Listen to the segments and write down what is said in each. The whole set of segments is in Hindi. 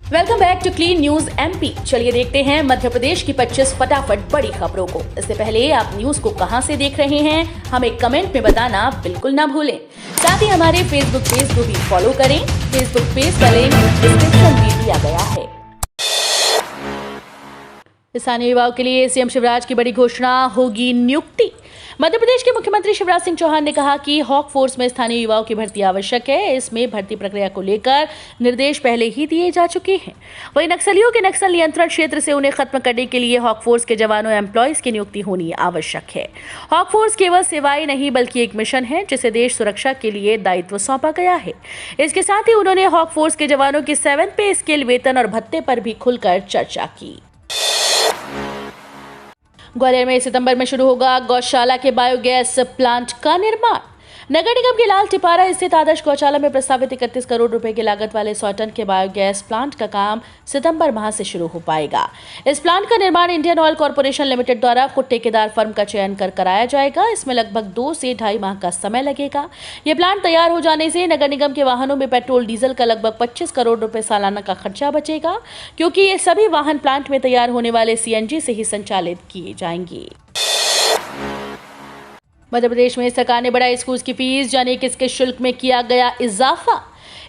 Welcome back to clean news MP. चलिए देखते हैं मध्य प्रदेश की 25 फटाफट बड़ी खबरों को। इससे पहले आप न्यूज को कहां से देख रहे हैं, हमें कमेंट में बताना बिल्कुल ना भूलें। साथ ही हमारे फेसबुक पेज को भी फॉलो करें। फेसबुक पेज का लिंक डिस्क्रिप्शन में दिया गया है। स्थानीय युवाओं के लिए सीएम शिवराज की बड़ी घोषणा, होगी नियुक्ति। मध्य प्रदेश के मुख्यमंत्री शिवराज सिंह चौहान ने कहा कि हॉक फोर्स में स्थानीय युवाओं की भर्ती आवश्यक है। इसमें भर्ती प्रक्रिया को लेकर निर्देश पहले ही दिए जा चुके हैं। वहीं नक्सलियों के नक्सल नियंत्रण क्षेत्र से उन्हें खत्म करने के लिए हॉक फोर्स के जवानों एम्प्लॉयज की नियुक्ति होनी आवश्यक है। हॉक फोर्स केवल सेवाएं नहीं बल्कि एक मिशन है जिसे देश सुरक्षा के लिए दायित्व सौंपा गया है। इसके साथ ही उन्होंने हॉक फोर्स के जवानों की 7 पे स्केल वेतन और भत्ते पर भी खुलकर चर्चा की। ग्वालियर में सितंबर में शुरू होगा गौशाला के बायोगैस प्लांट का निर्माण। नगर निगम के लाल टिपारा स्थित आदर्श गौशाला में प्रस्तावित 31 करोड़ रुपए की लागत वाले 100 टन के बायोगैस प्लांट का काम सितंबर माह से शुरू हो पाएगा। इस प्लांट का निर्माण इंडियन ऑयल कॉर्पोरेशन लिमिटेड द्वारा खुद ठेकेदार फर्म का चयन कर कराया जाएगा। इसमें लगभग 2 से 2.5 माह का समय लगेगा। ये प्लांट तैयार हो जाने से नगर निगम के वाहनों में पेट्रोल डीजल का लगभग 25 करोड़ रुपए सालाना का खर्चा बचेगा, क्योंकि ये सभी वाहन प्लांट में तैयार होने वाले सीएनजी से ही संचालित किए जाएंगे। मध्य प्रदेश में सरकार ने बढ़ाई स्कूल की फीस, जानिए किसके शुल्क में किया गया इजाफा।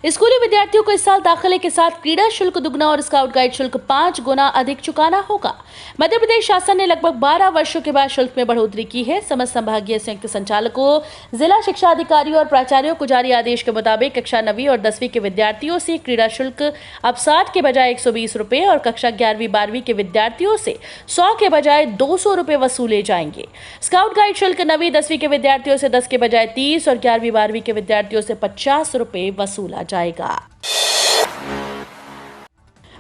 स्कूली विद्यार्थियों को इस साल दाखिले के साथ क्रीड़ा शुल्क दुगना और स्काउट गाइड शुल्क 5 गुना अधिक चुकाना होगा। मध्य प्रदेश शासन ने लगभग 12 वर्षों के बाद शुल्क में बढ़ोतरी की है। समस्त संभागीय संयुक्त संचालकों, जिला शिक्षा अधिकारियों और प्राचार्यों को जारी आदेश के मुताबिक कक्षा 9वीं और 10वीं के विद्यार्थियों से क्रीड़ा शुल्क अब 60 के बजाय 120 रुपए और कक्षा 11वीं 12वीं के विद्यार्थियों से 100 के बजाय 200 रुपए वसूले जाएंगे। स्काउट गाइड शुल्क 9वीं 10वीं के विद्यार्थियों से 10 के बजाय 30 और 11वीं 12वीं के विद्यार्थियों से 50 रुपए वसूला जाएगा।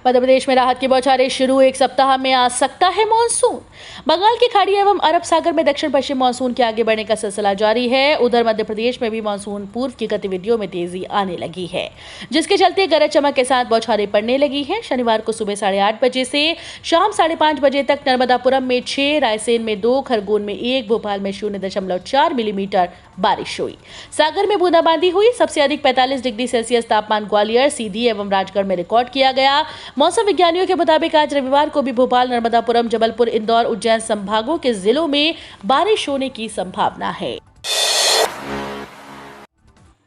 मध्य प्रदेश में राहत की बौछारें शुरू, एक सप्ताह में आ सकता है मॉनसून। बंगाल की खाड़ी एवं अरब सागर में दक्षिण पश्चिम मॉनसून के आगे बढ़ने का सिलसिला जारी है। उधर मध्य प्रदेश में भी मॉनसून पूर्व की गतिविधियों में तेजी आने लगी है, जिसके चलते गरज चमक के साथ बौछारें पड़ने लगी हैं। शनिवार को सुबह 8:30 बजे से शाम 5:30 बजे तक नर्मदापुरम में 6, रायसेन में 2, खरगोन में 1, भोपाल में 0.4 मिलीमीटर बारिश हुई। सागर में बूंदाबांदी हुई। सबसे अधिक 45 डिग्री सेल्सियस तापमान ग्वालियर, सीधी एवं राजगढ़ में रिकॉर्ड किया गया। मौसम विज्ञानियों के मुताबिक आज रविवार को भी भोपाल, नर्मदापुरम, जबलपुर, इंदौर, उज्जैन संभागों के जिलों में बारिश होने की संभावना है।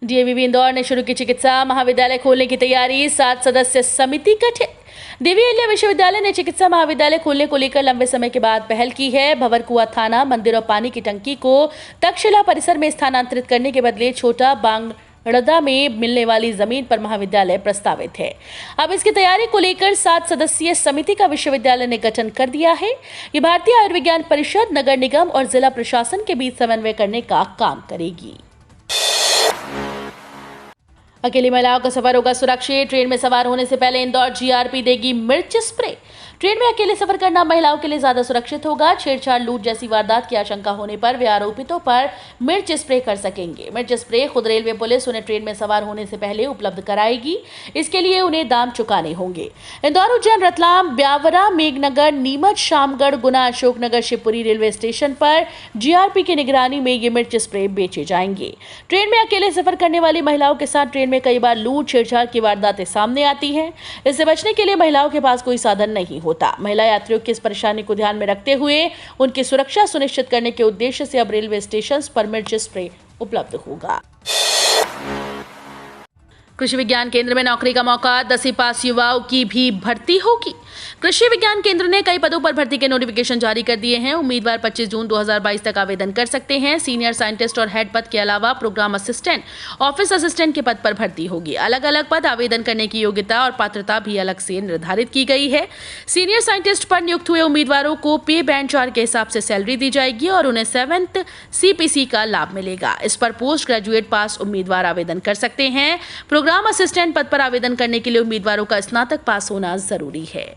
डीएवीवी इंदौर ने शुरू की चिकित्सा महाविद्यालय खोलने की तैयारी, 7 सदस्य समिति गठित। देवी अहिल्या विश्वविद्यालय ने चिकित्सा महाविद्यालय खोलने को लेकर लंबे समय के बाद पहल की है। भंवरकुआं थाना, मंदिर और पानी की टंकी को तक्षशिला परिसर में स्थानांतरित करने के बदले छोटा बांगड़दा में मिलने वाली जमीन पर महाविद्यालय प्रस्तावित है। अब इसकी तैयारी को लेकर 7 सदस्यीय समिति का विश्वविद्यालय ने गठन कर दिया है। ये भारतीय आयुर्विज्ञान परिषद, नगर निगम और जिला प्रशासन के बीच समन्वय करने का काम करेगी। अकेली महिलाओं का सफर होगा सुरक्षित। ट्रेन में सवार होने से पहले इंदौर जीआरपी देगी मिर्च स्प्रे। ट्रेन में अकेले सफर करना महिलाओं के लिए ज्यादा सुरक्षित होगा। छेड़छाड़, लूट जैसी वारदात की आशंका होने पर वे आरोपितों पर मिर्च स्प्रे कर सकेंगे। मिर्च स्प्रे खुद रेलवे पुलिस उन्हें ट्रेन में सवार होने से पहले उपलब्ध कराएगी। इसके लिए उन्हें दाम चुकाने होंगे। इंदौर, उज्जैन, रतलाम, ब्यावरा, मेघनगर, नीमच, शामगढ़, गुना, अशोकनगर, शिवपुरी रेलवे स्टेशन पर जीआरपी की निगरानी में ये मिर्च स्प्रे बेचे जाएंगे। ट्रेन में अकेले सफर करने वाली महिलाओं के साथ ट्रेन में कई बार लूट, छेड़छाड़ की वारदातें सामने आती हैं। इससे बचने के लिए महिलाओं के पास कोई साधन नहीं होता। महिला यात्रियों की इस परेशानी को ध्यान में रखते हुए उनकी सुरक्षा सुनिश्चित करने के उद्देश्य से अब रेलवे स्टेशन पर मिर्च स्प्रे उपलब्ध होगा। कृषि विज्ञान केंद्र में नौकरी का मौका, 10वीं पास युवाओं की भी भर्ती होगी। कृषि विज्ञान केंद्र ने कई पदों पर भर्ती के नोटिफिकेशन जारी कर दिए हैं। उम्मीदवार 25 जून 2022 तक आवेदन कर सकते हैं। सीनियर साइंटिस्ट और हेड पद के अलावा प्रोग्राम असिस्टेंट, ऑफिस असिस्टेंट के पद पर भर्ती होगी। अलग अलग पद, आवेदन करने की योग्यता और पात्रता भी अलग से निर्धारित की गई है। सीनियर साइंटिस्ट पर नियुक्त हुए उम्मीदवारों को पे बैंड 4 के हिसाब से सैलरी दी जाएगी और उन्हें 7th CPC का लाभ मिलेगा। इस पर पोस्ट ग्रेजुएट पास उम्मीदवार आवेदन कर सकते हैं। प्रोग्राम असिस्टेंट पद पर आवेदन करने के लिए उम्मीदवारों का स्नातक पास होना जरूरी है।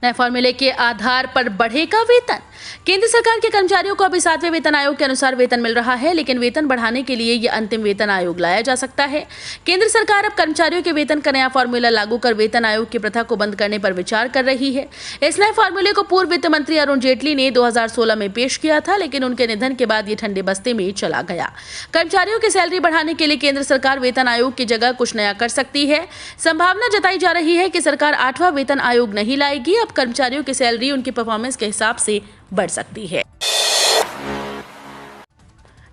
नए फॉर्मूले के आधार पर बढ़ेगा वेतन। केंद्र सरकार के कर्मचारियों को अभी 7वें वेतन आयोग के अनुसार वेतन मिल रहा है, लेकिन वेतन बढ़ाने के लिए ये अंतिम वेतन आयोग लाया जा सकता है। केंद्र सरकार अब कर्मचारियों के वेतन का नया फॉर्मूला लागू कर वेतन आयोग की प्रथा को बंद करने पर विचार कर रही है। इस नए फॉर्मूले को पूर्व वित्त मंत्री अरुण जेटली ने 2016 में पेश किया था, लेकिन उनके निधन के बाद ये ठंडे बस्ते में चला गया। कर्मचारियों की सैलरी बढ़ाने के लिए केंद्र सरकार वेतन आयोग की जगह कुछ नया कर सकती है। संभावना जताई जा रही है कि सरकार 8वां वेतन आयोग नहीं लाएगी। अब कर्मचारियों की सैलरी उनकी परफॉर्मेंस के हिसाब से बढ़ सकती है।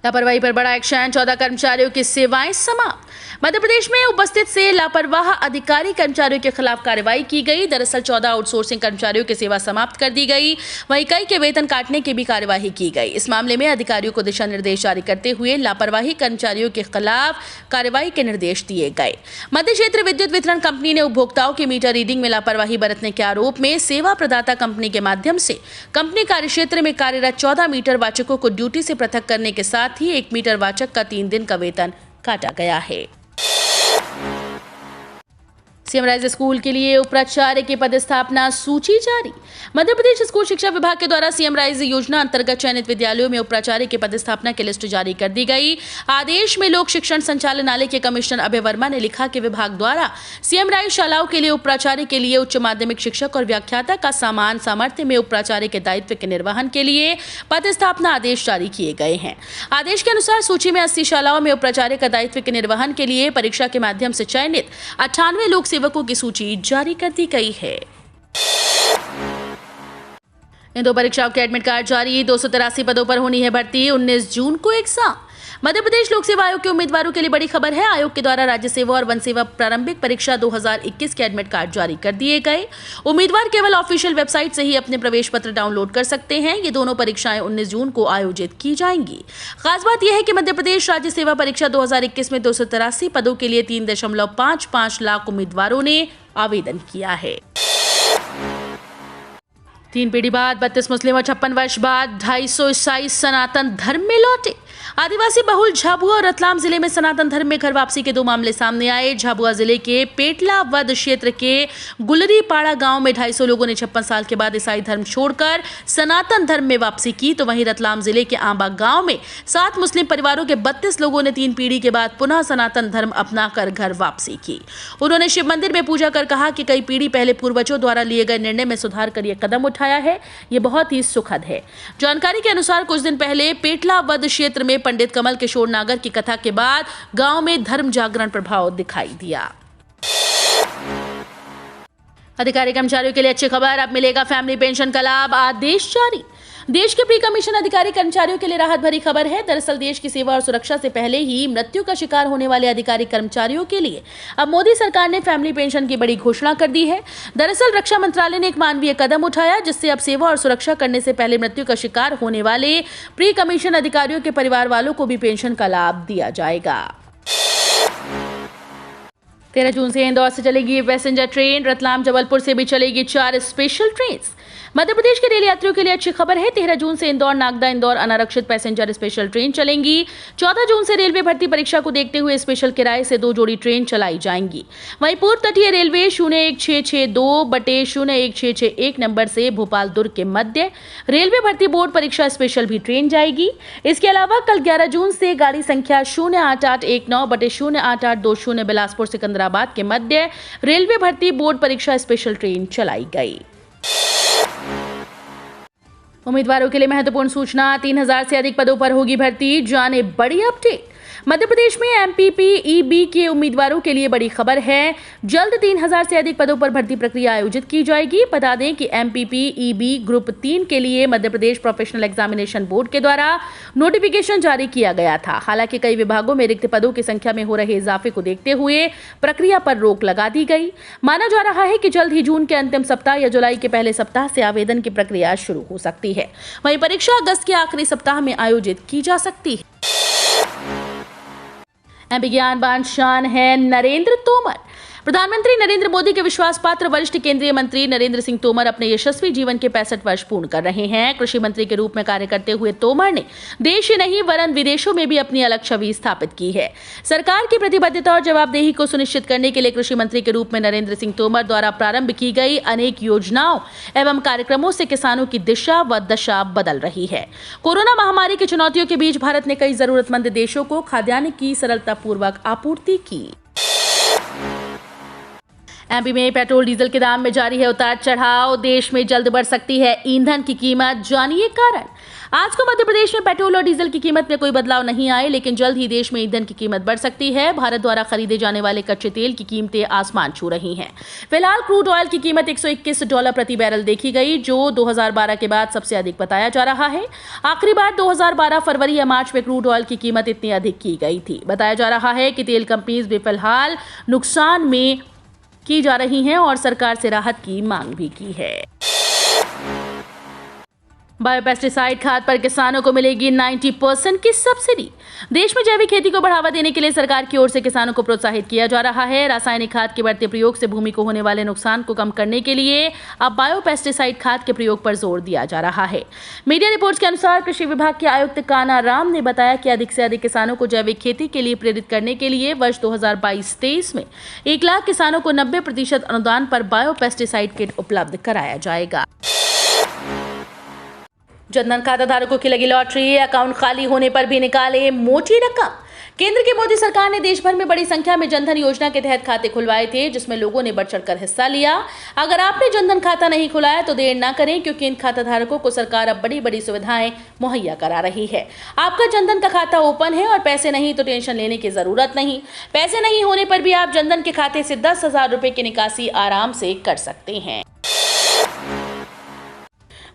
लापरवाही पर बड़ा एक्शन, 14 कर्मचारियों की सेवाएं समाप्त। मध्य प्रदेश में उपस्थित से लापरवाह अधिकारी कर्मचारियों के खिलाफ कार्रवाई की गई। दरअसल 14 आउटसोर्सिंग कर्मचारियों की सेवा समाप्त कर दी गई। वहीं कई के वेतन काटने की भी कार्यवाही की गई। इस मामले में अधिकारियों को दिशा निर्देश जारी करते हुए लापरवाही कर्मचारियों के खिलाफ कार्रवाई के निर्देश दिए गए। मध्य क्षेत्र विद्युत वितरण कंपनी ने उपभोक्ताओं की मीटर रीडिंग में लापरवाही बरतने के आरोप में सेवा प्रदाता कंपनी के माध्यम से कंपनी कार्यक्षेत्र में कार्यरत 14 मीटर वाचकों को ड्यूटी से पृथक करने के साथ ही 1 मीटर वाचक का 3 दिन का वेतन काटा गया है। सीएम राइज स्कूल के लिए उपाचार्य की पदस्थापना सूची जारी। मध्य प्रदेश स्कूल शिक्षा विभाग के द्वारा सीएम राइज योजना अंतर्गत चयनित विद्यालयों में उपाचार्य की पदस्थापना की लिस्ट जारी कर दी गई। आदेश में लोक शिक्षण संचालनालय के कमिश्नर अभय वर्मा ने लिखा कि विभाग द्वारा सीएम राइज शालाओं के लिए उपाचार्य के लिए उच्च माध्यमिक शिक्षक और व्याख्याता का समान सामर्थ्य में उपाचार्य के दायित्व के निर्वहन के लिए पदस्थापना आदेश जारी किए गए हैं। आदेश के अनुसार सूची में 80 शालाओं में उपाचार्य का दायित्व के निर्वहन के लिए परीक्षा के माध्यम से चयनित 98 लोक सेवकों की सूची जारी कर दी गई है। इन 2 परीक्षाओं के एडमिट कार्ड जारी। 283 पदों पर होनी है भर्ती। 19 जून को एग्जाम। मध्य प्रदेश लोक सेवा आयोग के उम्मीदवारों के लिए बड़ी खबर है। आयोग के द्वारा राज्य सेवा और वन सेवा प्रारंभिक परीक्षा 2021 के एडमिट कार्ड जारी कर दिए गए। उम्मीदवार केवल ऑफिशियल वेबसाइट से ही अपने प्रवेश पत्र डाउनलोड कर सकते हैं। ये दोनों परीक्षाएं 19 जून को आयोजित की जाएंगी। खास बात यह है कि मध्य प्रदेश राज्य सेवा परीक्षा 2021 में 283 पदों के लिए 3.55 लाख उम्मीदवारों ने आवेदन किया है। 3 पीढ़ी बाद 32 मुस्लिम और 56 वर्ष बाद 250 ईसाई सनातन धर्म में लौटे। आदिवासी बहुल झाबुआ और रतलाम जिले में सनातन धर्म में घर वापसी के 2 मामले सामने आए। झाबुआ जिले के पेटला वद क्षेत्र के गुलरीपाड़ा गांव में 250 लोगों ने 56 साल के बाद ईसाई धर्म छोड़कर सनातन धर्म में वापसी की, तो वहीं रतलाम जिले के आंबा गांव में 7 मुस्लिम परिवारों के 32 लोगों ने 3 पीढ़ी के बाद पुनः सनातन धर्म अपनाकर घर वापसी की। उन्होंने शिव मंदिर में पूजा कर कहा कि कई पीढ़ी पहले पूर्वजों द्वारा लिए गए निर्णय में सुधार कर यह कदम उठाया है। ये बहुत ही सुखद है। जानकारी के अनुसार कुछ दिन पहले पेटला वद क्षेत्र में पंडित कमल किशोर नागर की कथा के बाद गांव में धर्म जागरण प्रभाव दिखाई दिया। अधिकारी कर्मचारियों के लिए अच्छी खबर, अब मिलेगा फैमिली पेंशन का लाभ। आदेश जारी। देश के प्री कमीशन अधिकारी कर्मचारियों के लिए राहत भरी खबर है। दरअसल देश की सेवा और सुरक्षा से पहले ही मृत्यु का शिकार होने वाले अधिकारी कर्मचारियों के लिए अब मोदी सरकार ने फैमिली पेंशन की बड़ी घोषणा कर दी है। दरअसल रक्षा मंत्रालय ने एक मानवीय कदम उठाया, जिससे अब सेवा और सुरक्षा करने से पहले मृत्यु का शिकार होने वाले प्री कमीशन अधिकारियों के परिवार वालों को भी पेंशन का लाभ दिया जाएगा। 13 जून से इंदौर से चलेगी पैसेंजर ट्रेन। रतलाम जबलपुर से भी चलेगी 4 स्पेशल ट्रेन। मध्य प्रदेश के रेल यात्रियों के लिए अच्छी खबर है। 13 जून से इंदौर नागदा इंदौर अनारक्षित पैसेंजर स्पेशल ट्रेन चलेंगी। 14 जून से रेलवे भर्ती परीक्षा को देखते हुए स्पेशल किराए से 2 जोड़ी ट्रेन चलाई जाएंगी। वहीं पूर्व तटीय रेलवे 01662/01661 नंबर से भोपाल दुर्ग के मध्य रेलवे भर्ती बोर्ड परीक्षा स्पेशल भी ट्रेन जाएगी। इसके अलावा कल 11 जून से गाड़ी संख्या 08819/08820 बिलासपुर सिकंदराबाद के मध्य रेलवे भर्ती बोर्ड परीक्षा स्पेशल ट्रेन चलाई गई। उम्मीदवारों के लिए महत्वपूर्ण सूचना, 3000 से अधिक पदों पर होगी भर्ती। जाने बड़ी अपडेट। मध्य प्रदेश में MPPEB के उम्मीदवारों के लिए बड़ी खबर है। जल्द 3000 से अधिक पदों पर भर्ती प्रक्रिया आयोजित की जाएगी। बता दें कि MPPEB ग्रुप 3 के लिए Madhya Pradesh professional examination board के द्वारा नोटिफिकेशन जारी किया गया था। हालांकि कई विभागों में रिक्त पदों की संख्या में हो रहे इजाफे को देखते हुए प्रक्रिया पर रोक लगा दी गई। माना जा रहा है कि जल्द ही जून के अंतिम सप्ताह या जुलाई के पहले सप्ताह से आवेदन की प्रक्रिया शुरू हो सकती है। वहीं परीक्षा अगस्त के आखिरी सप्ताह में आयोजित की जा सकती है। विज्ञान बांशान है नरेंद्र तोमर। प्रधानमंत्री नरेंद्र मोदी के विश्वास पात्र वरिष्ठ केंद्रीय मंत्री नरेंद्र सिंह तोमर अपने यशस्वी जीवन के 65 वर्ष पूर्ण कर रहे हैं। कृषि मंत्री के रूप में कार्य करते हुए तोमर ने देश ही नहीं वरन विदेशों में भी अपनी अलग छवि स्थापित की है। सरकार की प्रतिबद्धता और जवाबदेही को सुनिश्चित करने के लिए कृषि मंत्री के रूप में नरेंद्र सिंह तोमर द्वारा प्रारंभ की गई अनेक योजनाओं एवं कार्यक्रमों से किसानों की दिशा व दशा बदल रही है। कोरोना महामारी की चुनौतियों के बीच भारत ने कई जरूरतमंद देशों को खाद्यान्न की सरलतापूर्वक आपूर्ति की। एमपी में पेट्रोल डीजल के दाम में जारी है उतार चढ़ाव। देश में जल्द बढ़ सकती है ईंधन की कीमत, जानिए कारण। आज को मध्य प्रदेश में पेट्रोल और डीजल की कीमत में कोई बदलाव नहीं आए, लेकिन जल्द ही देश में ईंधन की कीमत बढ़ सकती है। भारत द्वारा खरीदे जाने वाले कच्चे तेल की कीमतें आसमान छू रही हैं। फिलहाल क्रूड ऑयल की कीमत $121 प्रति बैरल देखी गई, जो 2012 के बाद सबसे अधिक बताया जा रहा है। आखिरी बार 2012 फरवरी या मार्च में क्रूड ऑयल की कीमत इतनी अधिक की गई थी। बताया जा रहा है कि तेल कंपनीज भी फिलहाल नुकसान में की जा रही हैं और सरकार से राहत की मांग भी की है। बायोपेस्टिसाइड खाद पर किसानों को मिलेगी 90% की सब्सिडी। देश में जैविक खेती को बढ़ावा देने के लिए सरकार की ओर से किसानों को प्रोत्साहित किया जा रहा है। रासायनिक खाद के बढ़ते प्रयोग से भूमि को होने वाले नुकसान को कम करने के लिए अब बायोपेस्टिसाइड खाद के प्रयोग पर जोर दिया जा रहा है। मीडिया रिपोर्ट्स के अनुसार कृषि विभाग के आयुक्त काना राम ने बताया कि अधिक से अधिक किसानों को जैविक खेती के लिए प्रेरित करने के लिए वर्ष 2022-23 में 1 लाख किसानों को 90% अनुदान पर बायोपेस्टिसाइड किट उपलब्ध कराया जाएगा। जनधन खाता धारकों की लगी लॉटरी, अकाउंट खाली होने पर भी निकाले मोटी रकम। केंद्र की मोदी सरकार ने देश भर में बड़ी संख्या में जनधन योजना के तहत खाते खुलवाए थे, जिसमें लोगों ने बढ़ चढ़कर हिस्सा लिया। अगर आपने जनधन खाता नहीं खुलाया तो देर ना करें, क्योंकि इन खाता धारकों को सरकार अब बड़ी बड़ी सुविधाएं मुहैया करा रही है। आपका जनधन का खाता ओपन है और पैसे नहीं तो टेंशन लेने की जरूरत नहीं। पैसे नहीं होने पर भी आप जनधन के खाते से 10,000 रुपए की निकासी आराम से कर सकते हैं।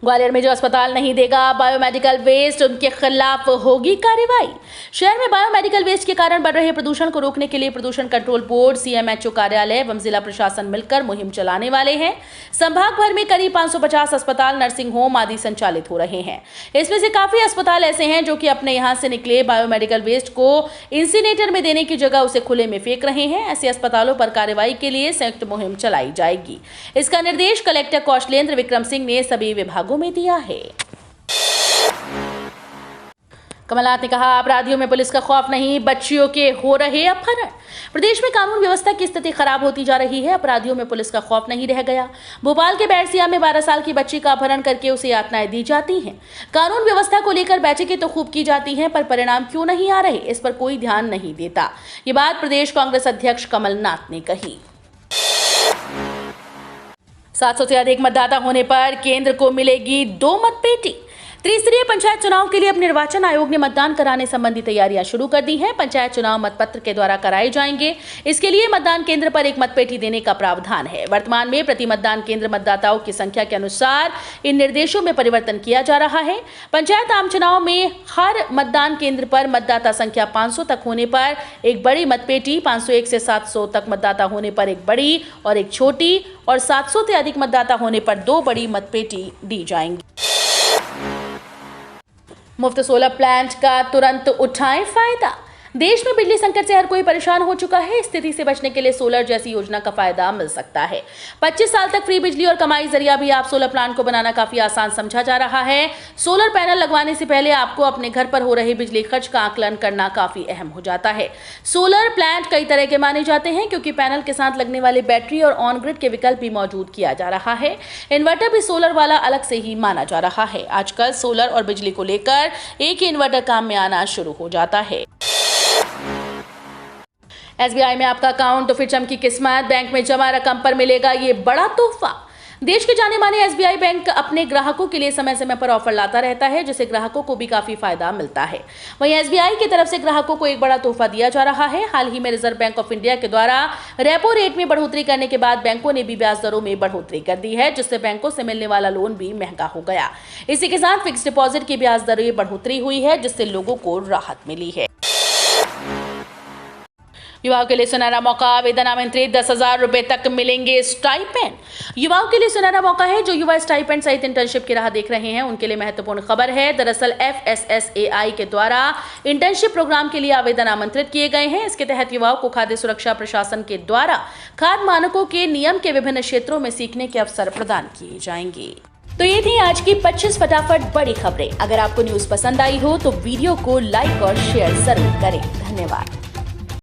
ग्वालियर में जो अस्पताल नहीं देगा बायोमेडिकल वेस्ट, उनके खिलाफ होगी कार्रवाई। शहर में बायोमेडिकल वेस्ट के कारण बढ़ रहे प्रदूषण को रोकने के लिए प्रदूषण कंट्रोल बोर्ड, सीएमएचओ कार्यालय एवं जिला प्रशासन मिलकर मुहिम चलाने वाले हैं। संभाग भर में करीब 550 अस्पताल, नर्सिंग होम आदि संचालित हो रहे हैं। इसमें से काफी अस्पताल ऐसे हैं जो कि अपने यहां से निकले बायोमेडिकल वेस्ट को इंसिनेटर में देने की जगह उसे खुले में फेंक रहे हैं। ऐसे अस्पतालों पर कार्रवाई के लिए संयुक्त मुहिम चलाई जाएगी। इसका निर्देश कलेक्टर कौशलेंद्र विक्रम सिंह ने सभी विभागों में दिया है। कमलनाथ ने कहा, अपराधियों में पुलिस का खौफ नहीं, बच्चियों के हो रहे अपहरण। प्रदेश में कानून व्यवस्था की स्थिति खराब होती जा रही है। अपराधियों में पुलिस का खौफ नहीं रह गया। भोपाल के बैरसिया में 12 साल की बच्ची का अपहरण करके उसे यातनाएं दी जाती हैं। कानून व्यवस्था को लेकर बैठकें तो खूब की जाती हैं, पर परिणाम क्यों नहीं आ रहे, इस पर कोई ध्यान नहीं देता। ये बात प्रदेश कांग्रेस अध्यक्ष कमलनाथ ने कही। 700 से अधिक मतदाता होने पर केंद्र को मिलेगी 2 मतपेटी। त्रिस्तरीय पंचायत चुनाव के लिए अब निर्वाचन आयोग ने मतदान कराने संबंधी तैयारियां शुरू कर दी हैं। पंचायत चुनाव मतपत्र के द्वारा कराए जाएंगे। इसके लिए मतदान केंद्र पर एक मतपेटी देने का प्रावधान है। वर्तमान में प्रति मतदान केंद्र मतदाताओं की संख्या के अनुसार इन निर्देशों में परिवर्तन किया जा रहा है। पंचायत आम चुनाव में हर मतदान केंद्र पर मतदाता संख्या 500 तक होने पर एक बड़ी मतपेटी, 501 से 700 तक मतदाता होने पर एक बड़ी और एक छोटी, और 700 से अधिक मतदाता होने पर 2 बड़ी मतपेटी दी जाएंगी। मुफ्त सोलर प्लांट का तुरंत उठाएं फायदा। देश में बिजली संकट से हर कोई परेशान हो चुका है। स्थिति से बचने के लिए सोलर जैसी योजना का फायदा मिल सकता है। 25 साल तक फ्री बिजली और कमाई जरिया भी आप सोलर प्लांट को बनाना काफी आसान समझा जा रहा है। सोलर पैनल लगवाने से पहले आपको अपने घर पर हो रहे बिजली खर्च का आकलन करना काफी अहम हो जाता है। सोलर प्लांट कई तरह के माने जाते हैं, क्योंकि पैनल के साथ लगने वाले बैटरी और ऑन ग्रिड के विकल्प भी मौजूद किया जा रहा है। इन्वर्टर भी सोलर वाला अलग से ही माना जा रहा है। आजकल सोलर और बिजली को लेकर एक ही इन्वर्टर काम में आना शुरू हो जाता है। एसबीआई में आपका अकाउंट तो फिर चमकी किस्मत, बैंक में जमा रकम पर मिलेगा ये बड़ा तोहफा। देश के जाने माने एसबीआई बैंक अपने ग्राहकों के लिए समय समय पर ऑफर लाता रहता है, जिससे ग्राहकों को भी काफी फायदा मिलता है। वहीं एसबीआई की तरफ से ग्राहकों को एक बड़ा तोहफा दिया जा रहा है। हाल ही में रिजर्व बैंक ऑफ इंडिया के द्वारा रेपो रेट में बढ़ोतरी करने के बाद बैंकों ने भी ब्याज दरों में बढ़ोतरी कर दी है, जिससे बैंकों से मिलने वाला लोन भी महंगा हो गया। इसी के साथ फिक्स डिपॉजिट की ब्याज दरों में बढ़ोतरी हुई है, जिससे लोगों को राहत मिली है। युवाओं के लिए सुनहरा मौका, आवेदन आमंत्रित, 10,000 रुपए तक मिलेंगे स्टाइपेंड। युवाओं के लिए सुनहरा मौका है। जो युवा स्टाइपेंड सहित इंटर्नशिप की राह देख रहे हैं उनके लिए महत्वपूर्ण खबर है। दरअसल FSSAI के द्वारा इंटर्नशिप प्रोग्राम के लिए आवेदन आमंत्रित किए गए हैं। इसके तहत युवाओं को खाद्य सुरक्षा प्रशासन के द्वारा खाद्य मानकों के नियम के विभिन्न क्षेत्रों में सीखने के अवसर प्रदान किए जाएंगे। तो ये थी आज की 25 फटाफट बड़ी खबरें। अगर आपको न्यूज पसंद आई हो तो वीडियो को लाइक और शेयर जरूर करें। धन्यवाद।